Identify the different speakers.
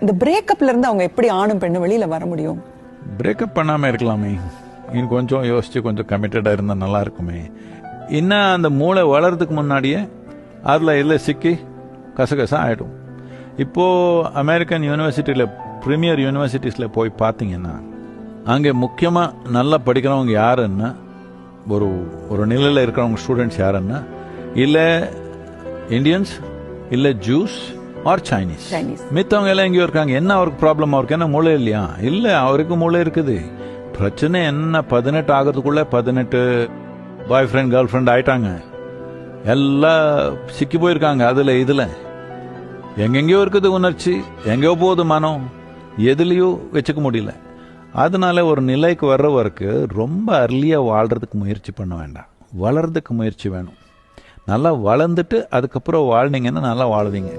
Speaker 1: இந்த பிரேக்கப்ல இருந்து அவங்க எப்படி ஆணும் பெண்ணும் வெளியில வர முடியும்?
Speaker 2: பிரேக்கப் பண்ணாம இருக்கலாமே, இன்னும் கொஞ்சம் யோசிச்சு கொஞ்சம் கமிட்டடா இருந்தா நல்லா இருக்குமே. இன்னும் அந்த மூளை வளர்றதுக்கு முன்னாடியே அதில் இல்லை சிக்கி கசகசா ஆகிடும். இப்போது அமெரிக்கன் யூனிவர்சிட்டியில் ப்ரீமியர் யூனிவர்சிட்டிஸில் போய் பார்த்தீங்கன்னா அங்கே முக்கியமாக நல்லா படிக்கிறவங்க யாருன்னா ஒரு ஒரு நிலையில் இருக்கிறவங்க ஸ்டூடெண்ட்ஸ் யாருன்னா இல்லை இந்தியன்ஸ், இல்லை ஜூஸ் ஆர் சைனீஸ். மித்தவங்க எல்லாம் எங்கேயோ இருக்காங்க. என்ன அவருக்கு ப்ராப்ளம்? அவருக்கு என்ன மூளை இல்லையா? இல்லை, அவருக்கு மூளை இருக்குது. பிரச்சனை என்ன, 18 ஆகிறதுக்குள்ள 18 பாய் ஃப்ரெண்ட் கேர்ள் ஃப்ரெண்ட் ஆயிட்டாங்க. எல்லாம் சிக்கி போயிருக்காங்க அதில் இதில். எங்கெங்கேயோ இருக்குது உணர்ச்சி, எங்கேயோ போகுது மனம், எதுலேயோ வச்சுக்க முடியல. அதனால ஒரு நிலைக்கு வர்றவருக்கு ரொம்ப அர்லியாக வாழ்கிறதுக்கு முயற்சி பண்ண வேண்டாம், வளர்றதுக்கு முயற்சி வேணும். நல்லா வளர்ந்துட்டு அதுக்கப்புறம் வாழ்ந்தீங்கன்னா நல்லா வாழ்வீங்க.